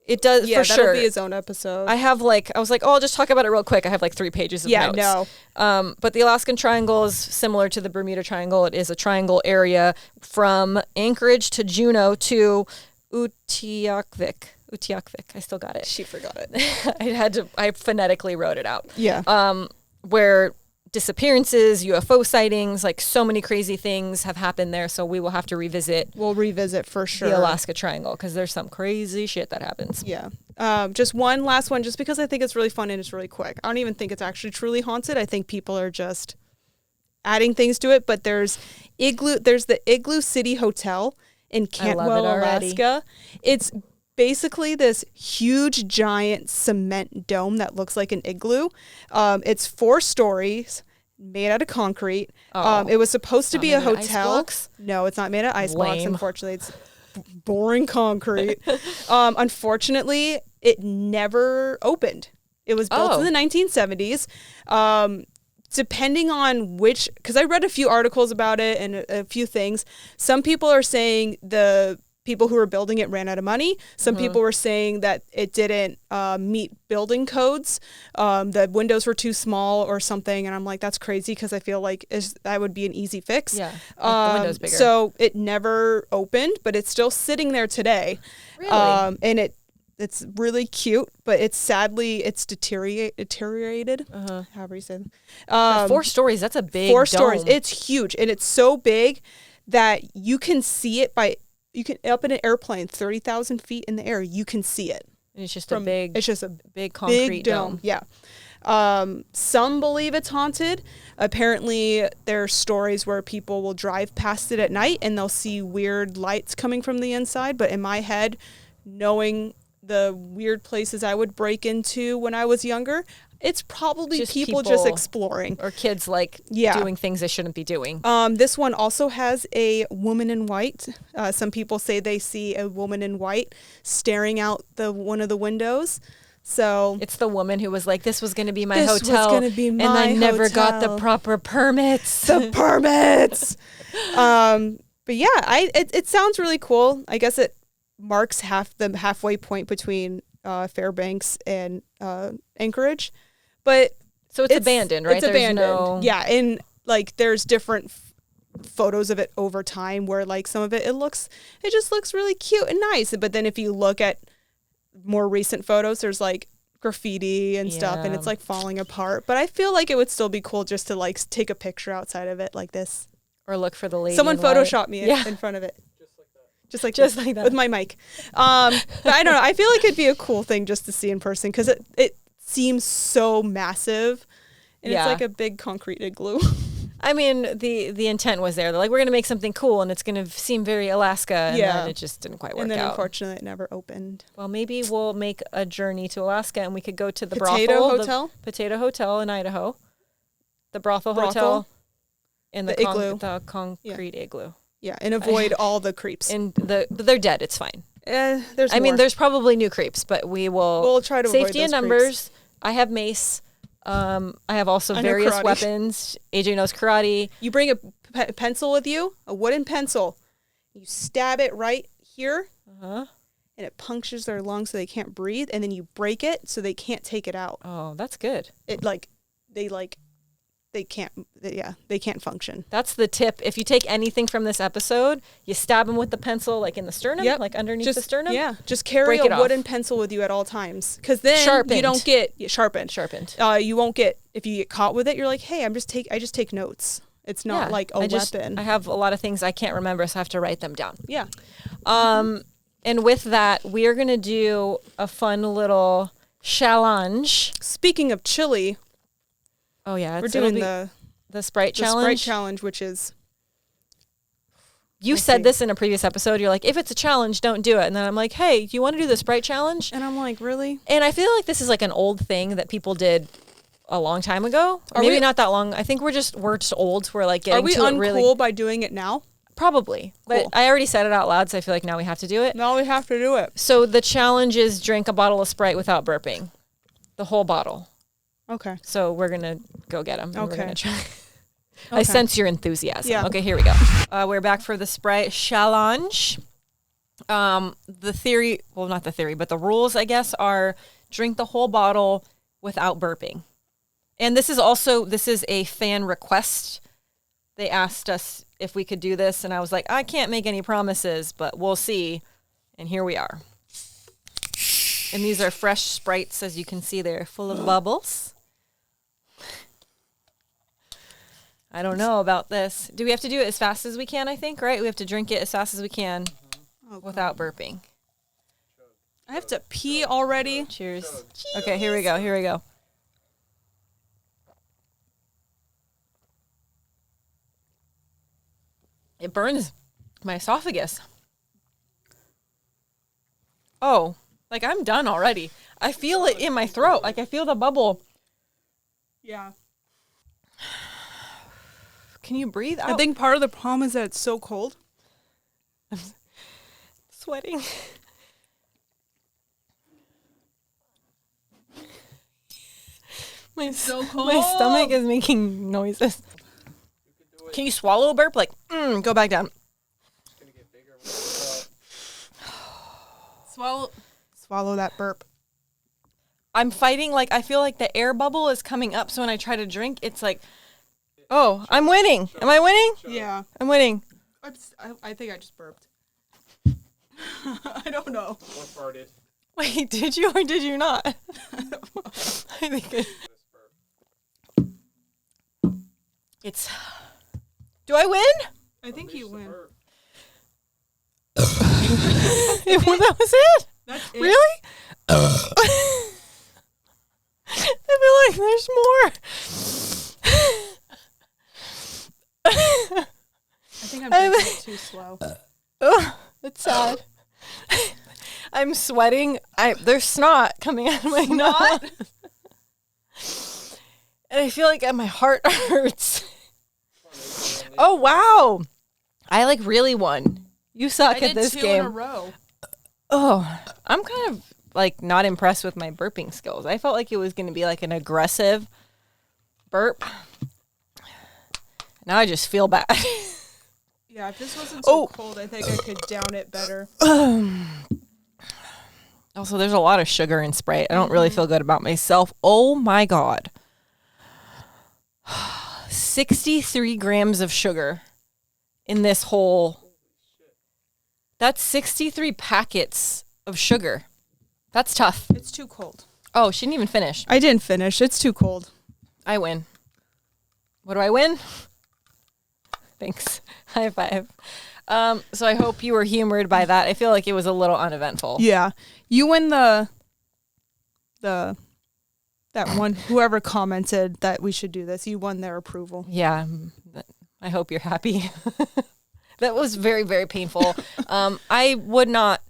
it does, for sure. That'll be its own episode. I was like, I'll just talk about it real quick. I have like 3 pages of notes. But the Alaskan Triangle is similar to the Bermuda Triangle. It is a triangle area from Anchorage to Juneau to Utqiagvik. I still got it. She forgot it. I phonetically wrote it out. Yeah. Where disappearances, UFO sightings, like so many crazy things have happened there. So we will have to revisit. We'll revisit for sure. The Alaska Triangle, because there's some crazy shit that happens. Yeah. Just one last one, just because I think it's really fun and it's really quick. I don't even think it's actually truly haunted. I think people are just adding things to it. But there's the Igloo City Hotel in Cantwell, Alaska. It's basically this huge giant cement dome that looks like an igloo. It's 4 stories made out of concrete. It was supposed to be a hotel. No, it's not made out of ice blocks. Unfortunately, it's boring concrete. Unfortunately, it never opened. It was built in the 1970s. Depending on because I read a few articles about it and a few things. Some people are saying the people who were building it ran out of money. Some people were saying that it didn't meet building codes. The windows were too small or something. And I'm like, that's crazy, because I feel like that would be an easy fix. Yeah, the windows bigger. So it never opened, but it's still sitting there today. Really? And it's really cute, but it's deteriorated. However you say it. 4 stories, that's a big 4 dome. stories. It's huge, and it's so big that you can see it you can up in an airplane 30,000 feet in the air. You can see it. And it's just a big concrete dome. Yeah. Some believe it's haunted. Apparently, there are stories where people will drive past it at night and they'll see weird lights coming from the inside. But in my head, knowing the weird places I would break into when I was younger, it's probably just people just exploring. Or kids doing things they shouldn't be doing. This one also has a woman in white. Some people say they see a woman in white staring out one of the windows. So it's the woman who was like, this was going to be my hotel. This was going to be my hotel. And I never got the proper permits. The permits! But yeah, it sounds really cool. I guess it marks the halfway point between Fairbanks and Anchorage. But So it's abandoned, right? It's abandoned. Yeah, and like there's different photos of it over time where like some of it just looks really cute and nice. But then if you look at more recent photos, there's like graffiti and stuff, and it's like falling apart. But I feel like it would still be cool just to like take a picture outside of it like this. Or look for the lady. Someone photoshopped me in front of it. Just like that. With my mic. But I don't know. I feel like it'd be a cool thing just to see in person because it seems so massive, and it's like a big concrete igloo. I mean, the intent was there. They're like, we're going to make something cool, and it's going to seem very Alaska, and then it just didn't quite work out. And then, unfortunately, it never opened. Well, maybe we'll make a journey to Alaska, and we could go to the Potato Hotel in Idaho, the brothel hotel, and the concrete igloo. Yeah, and avoid all the creeps. And they're dead. It's fine. There's probably new creeps, but we'll try to avoid safety in numbers. Creeps. I have mace. I have also various weapons. AJ knows karate. You bring a pencil with you, a wooden pencil. You stab it right here, and it punctures their lungs so they can't breathe, and then you break it so they can't take it out. Oh, that's good. They can't function. That's the tip. If you take anything from this episode, you stab them with the pencil, like in the sternum, like underneath the sternum. Yeah, just carry a wooden pencil with you at all times, because then you don't get sharpened. You won't get, if you get caught with it, you're like, hey, I just take notes. It's not like a weapon. I have a lot of things I can't remember, so I have to write them down. Yeah. And with that, we are gonna do a fun little challenge. Speaking of chili. Oh yeah, we're doing the Sprite challenge. The Sprite challenge, which is. You said this in a previous episode. You're like, if it's a challenge, don't do it. And then I'm like, hey, do you want to do the Sprite challenge? And I'm like, really? And I feel like this is like an old thing that people did a long time ago. Or maybe not that long. I think we're just old. So we're like getting to it really. Are we uncool by doing it now? Probably. But I already said it out loud, so I feel like now we have to do it. Now we have to do it. So the challenge is drink a bottle of Sprite without burping. The whole bottle. Okay. So we're going to go get them. Okay. We're going to try. I sense your enthusiasm. Yeah. Okay, here we go. We're back for the Sprite challenge. The theory, well, not the theory, but the rules, I guess, are drink the whole bottle without burping. And this is a fan request. They asked us if we could do this, and I was like, I can't make any promises, but we'll see. And here we are. And these are fresh Sprites, as you can see, they're full of bubbles. I don't know about this. Do we have to do it as fast as we can, I think, right? We have to drink it as fast as we can without burping. I have to pee already. Cheers. Okay, here we go. It burns my esophagus. Oh, like I'm done already. I feel it in my throat. Like I feel the bubble. Yeah. Can you breathe out? I think part of the problem is that it's so cold. I'm sweating. So cold. My stomach is making noises. Can you swallow a burp? Like, go back down. It's gonna get bigger when Swallow that burp. I'm fighting, like, I feel like the air bubble is coming up, so when I try to drink, it's like, oh, I'm winning. Am I winning? Yeah. I'm winning. I think I just burped. I don't know. One farted. Wait, did you or did you not? I think it's... Do I win? I think you win. That was it? That's it. Really? I feel like there's more. I think I'm drinking it too slow. Oh, it's sad. I'm sweating. There's snot coming out of my nose. And I feel like my heart hurts. Oh, wow. I like really won. You suck at this game. I did 2 in a row. Oh, I'm kind of like not impressed with my burping skills. I felt like it was going to be like an aggressive burp. Now I just feel bad. Yeah, if this wasn't so cold, I think I could down it better. Also, there's a lot of sugar in Sprite. I don't really feel good about myself. Oh my God. 63 grams of sugar in this whole. That's 63 packets of sugar. That's tough. It's too cold. Oh, she didn't even finish. I didn't finish. It's too cold. I win. What do I win? Thanks. High five. So I hope you were humored by that. I feel like it was a little uneventful. Yeah. You win that one, whoever commented that we should do this, you won their approval. Yeah. I hope you're happy. That was very, very painful. I would not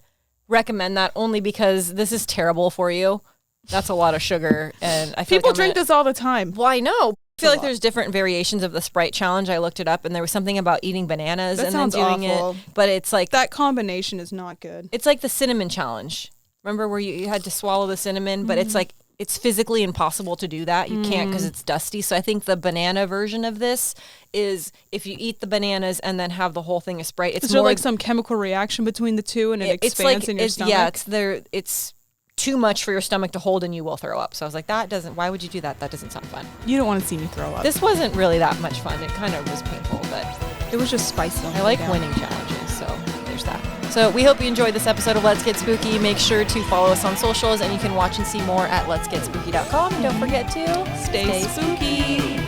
recommend that only because this is terrible for you. That's a lot of sugar. And I feel People like drink this all the time. Well, I know. I feel like there's different variations of the Sprite challenge. I looked it up and there was something about eating bananas That and then sounds doing awful. it. But it's like That combination is not good. it's like the cinnamon challenge. Remember where you had to swallow the cinnamon, but it's like it's physically impossible to do that. You can't because it's dusty. So I think the banana version of this is if you eat the bananas and then have the whole thing of Sprite. It's Is there more like some chemical reaction between the two and it expands in your stomach? Yeah, it's too much for your stomach to hold and you will throw up. So I was like, why would you do that? That doesn't sound fun. You don't want to see me throw up. This wasn't really that much fun. It kind of was painful, but It was just spicy. I like winning challenges, so there's that. So we hope you enjoyed this episode of Let's Get Spooky. Make sure to follow us on socials, and you can watch and see more at letsgetspooky.com. And don't forget to Stay spooky.